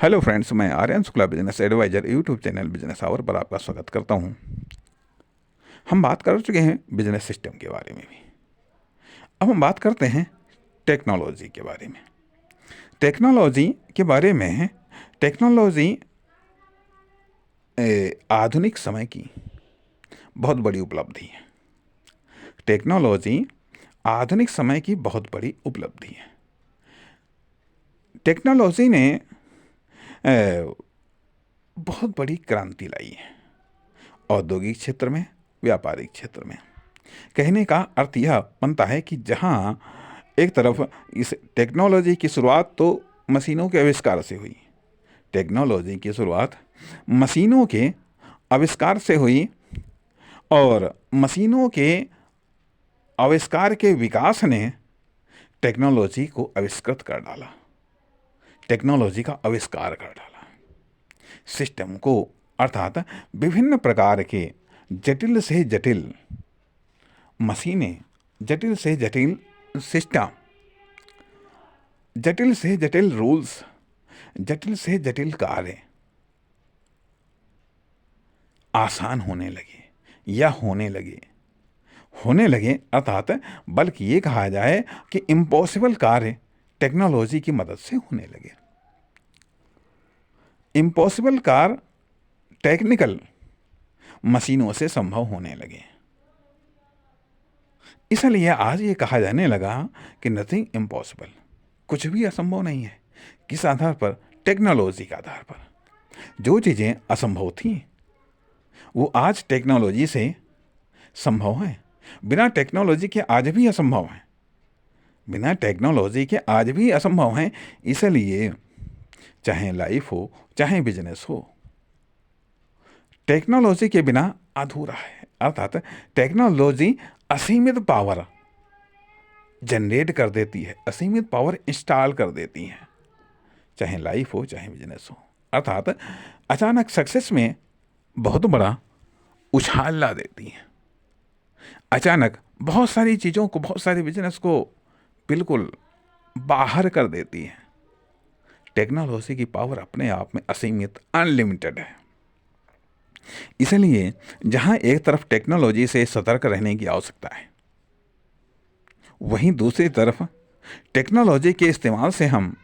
Hello friends, मैं Aryan Shukla business advisor YouTube channel business hour पर आपका स्वागत करता हूं। हम बात कर चुके हैं बिजनेस सिस्टम के बारे में भी। अब हम बात करते हैं टेक्नोलॉजी के बारे में। टेक्नोलॉजी के बारे में टेक्नोलॉजी आधुनिक समय की बहुत बड़ी उपलब्धि है। टेक्नोलॉजी आधुनिक समय की बहुत बड़ी उपलब्धि है। टेक्नोलॉजी ने बहुत बड़ी क्रांति लाई है औद्योगिक क्षेत्र में, व्यापारिक क्षेत्र में। कहने का अर्थ यह बनता है कि जहाँ एक तरफ इस टेक्नोलॉजी की शुरुआत तो मशीनों के आविष्कार से हुई। टेक्नोलॉजी की शुरुआत मशीनों के आविष्कार से हुई और मशीनों के आविष्कार के विकास ने टेक्नोलॉजी को आविष्कृत कर डाला, टेक्नोलॉजी का आविष्कार कर डाला। सिस्टम को अर्थात विभिन्न प्रकार के जटिल से जटिल मशीनें, जटिल से जटिल सिस्टम, जटिल से जटिल रूल्स, जटिल से जटिल कार्य आसान होने लगे या होने लगे अर्थात बल्कि ये कहा जाए कि इम्पॉसिबल कार्य टेक्नोलॉजी की मदद से होने लगे। इम्पॉसिबल कार्य टेक्निकल मशीनों से संभव होने लगे। इसलिए आज ये कहा जाने लगा कि नथिंग इम्पॉसिबल, कुछ भी असंभव नहीं है। किस आधार पर? टेक्नोलॉजी के आधार पर। जो चीज़ें असंभव थीं वो आज टेक्नोलॉजी से संभव है। बिना टेक्नोलॉजी के आज भी असंभव है, बिना टेक्नोलॉजी के आज भी असंभव है। इसलिए चाहे लाइफ हो चाहे बिजनेस हो, टेक्नोलॉजी के बिना अधूरा है। अर्थात टेक्नोलॉजी असीमित पावर जनरेट कर देती है, असीमित पावर इंस्टॉल कर देती है, चाहे लाइफ हो चाहे बिजनेस हो। अर्थात अचानक सक्सेस में बहुत बड़ा उछाल ला देती है। अचानक बहुत सारी चीज़ों को, बहुत सारे बिजनेस को बिल्कुल बाहर कर देती है। टेक्नोलॉजी की पावर अपने आप में असीमित, अनलिमिटेड है। इसलिए जहां एक तरफ टेक्नोलॉजी से सतर्क रहने की आवश्यकता है, वहीं दूसरी तरफ टेक्नोलॉजी के इस्तेमाल से हम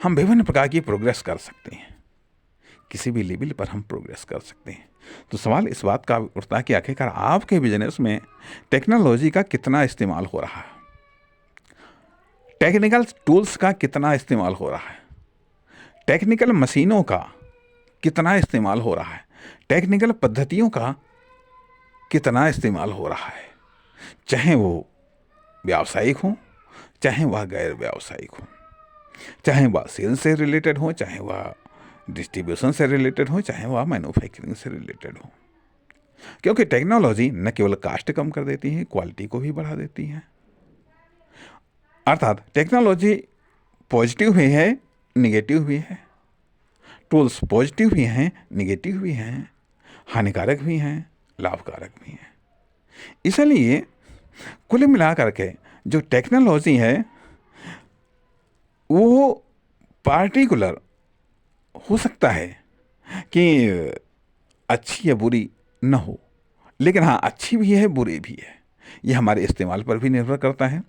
विभिन्न प्रकार की प्रोग्रेस कर सकते हैं। किसी भी लेवल पर हम प्रोग्रेस कर सकते हैं। तो सवाल इस बात का उठता है कि आखिरकार आपके बिजनेस में टेक्नोलॉजी का कितना इस्तेमाल हो रहा है, टेक्निकल टूल्स का कितना इस्तेमाल हो रहा है, टेक्निकल मशीनों का कितना इस्तेमाल हो रहा है, टेक्निकल पद्धतियों का कितना इस्तेमाल हो रहा है। चाहे वो व्यावसायिक हो, चाहे वह गैर व्यावसायिक हो, चाहे वह सेल्स से रिलेटेड हो, चाहे वह डिस्ट्रीब्यूशन से रिलेटेड हो, चाहे वह मैन्युफैक्चरिंग से रिलेटेड हो। क्योंकि टेक्नोलॉजी न केवल कास्ट कम कर देती है, क्वालिटी को भी बढ़ा देती है। अर्थात टेक्नोलॉजी पॉजिटिव भी है, निगेटिव भी है। टूल्स पॉजिटिव भी हैं, निगेटिव भी हैं, हानिकारक भी हैं, लाभकारक भी हैं। इसलिए कुल मिलाकर के जो टेक्नोलॉजी है वो पार्टिकुलर हो सकता है कि अच्छी या बुरी न हो, लेकिन हाँ, अच्छी भी है, बुरी भी है। यह हमारे इस्तेमाल पर भी निर्भर करता है,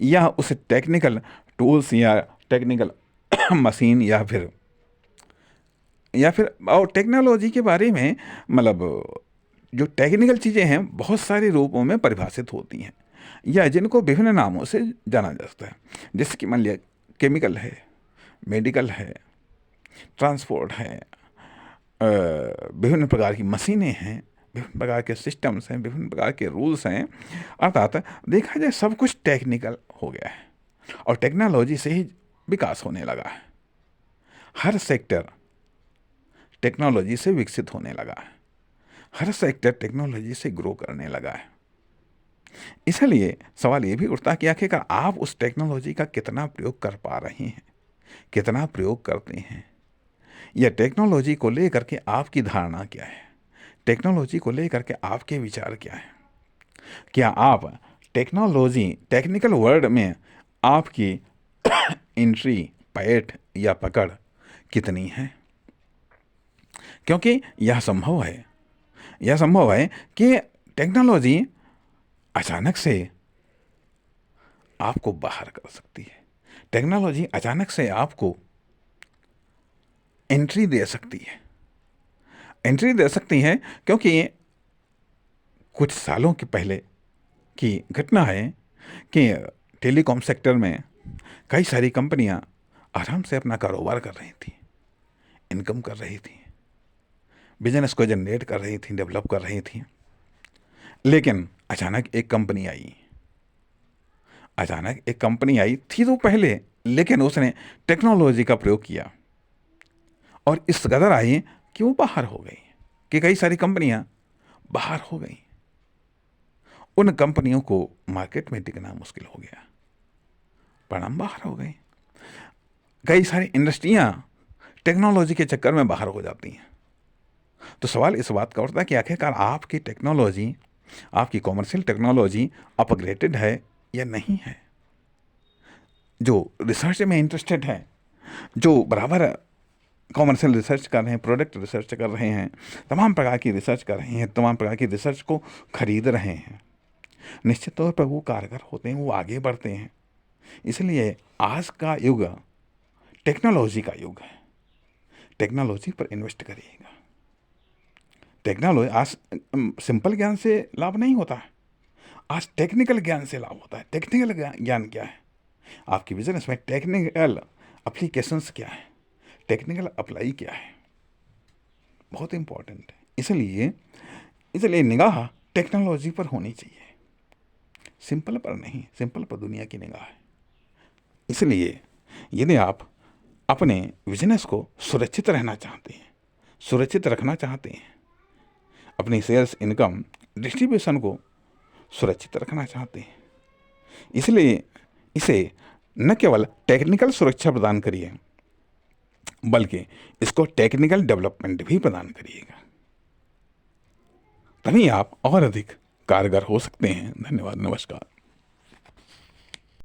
या उस टेक्निकल टूल्स या टेक्निकल मशीन या फिर और टेक्नोलॉजी के बारे में मतलब जो टेक्निकल चीज़ें हैं बहुत सारे रूपों में परिभाषित होती हैं, या जिनको विभिन्न नामों से जाना जाता है। जैसे कि मान लिया केमिकल है, मेडिकल है, ट्रांसपोर्ट है, विभिन्न प्रकार की मशीनें हैं, विभिन्न प्रकार के सिस्टम्स हैं, विभिन्न प्रकार के रूल्स हैं। अर्थात देखा जाए सब कुछ टेक्निकल हो गया है और टेक्नोलॉजी से ही विकास होने लगा है। हर सेक्टर टेक्नोलॉजी से विकसित होने लगा है, हर सेक्टर टेक्नोलॉजी से ग्रो करने लगा है। इसलिए सवाल ये भी उठता है कि आखिरकार आप उस टेक्नोलॉजी का कितना प्रयोग कर पा रहे हैं, कितना प्रयोग करते हैं, या टेक्नोलॉजी को लेकर के आपकी धारणा क्या है, टेक्नोलॉजी को लेकर के आपके विचार क्या है। क्या आप टेक्नोलॉजी, टेक्निकल वर्ड में आपकी एंट्री, पैठ या पकड़ कितनी है। क्योंकि यह संभव है कि टेक्नोलॉजी अचानक से आपको बाहर कर सकती है। टेक्नोलॉजी अचानक से आपको एंट्री दे सकती है क्योंकि कुछ सालों के पहले की घटना है कि टेलीकॉम सेक्टर में कई सारी कंपनियां आराम से अपना कारोबार कर रही थी, इनकम कर रही थी, बिजनेस को जनरेट कर रही थी, डेवलप कर रही थी। लेकिन अचानक एक कंपनी आई थी तो पहले, लेकिन उसने टेक्नोलॉजी का प्रयोग किया और इस कदर आई कि वो बाहर हो गई, कि कई सारी कंपनियां बाहर हो गई। उन कंपनियों को मार्केट में टिकना मुश्किल हो गया, परिणाम बाहर हो गई। कई सारी इंडस्ट्रियां टेक्नोलॉजी के चक्कर में बाहर हो जाती हैं। तो सवाल इस बात का उठता है कि आखिरकार आपकी टेक्नोलॉजी, आपकी कॉमर्शियल टेक्नोलॉजी अपग्रेडेड है या नहीं है। जो रिसर्च में इंटरेस्टेड है, जो बराबर कॉमर्शियल रिसर्च कर रहे हैं, प्रोडक्ट रिसर्च कर रहे हैं, तमाम प्रकार की रिसर्च कर रहे हैं, तमाम प्रकार की रिसर्च को खरीद रहे हैं, निश्चित तौर पर वो कारगर होते हैं, वो आगे बढ़ते हैं। इसलिए आज का युग टेक्नोलॉजी का युग है। टेक्नोलॉजी पर इन्वेस्ट करिएगा। टेक्नोलॉजी आज सिंपल ज्ञान से लाभ नहीं होता है, आज टेक्निकल ज्ञान से लाभ होता है। टेक्निकल ज्ञान क्या है? आपकी बिजनेस में टेक्निकल एप्लीकेशंस क्या है, टेक्निकल अप्लाई क्या है, बहुत इंपॉर्टेंट है। इसलिए निगाह टेक्नोलॉजी पर होनी चाहिए, सिंपल पर नहीं। सिंपल पर दुनिया की निगाह है। इसलिए यदि आप अपने बिजनेस को सुरक्षित रखना चाहते हैं, अपनी सेल्स, इनकम, डिस्ट्रीब्यूशन को सुरक्षित रखना चाहते हैं, इसलिए इसे न केवल टेक्निकल सुरक्षा प्रदान करिए, बल्कि इसको टेक्निकल डेवलपमेंट भी प्रदान करिएगा। तभी आप और अधिक कारगर हो सकते हैं। धन्यवाद, नमस्कार।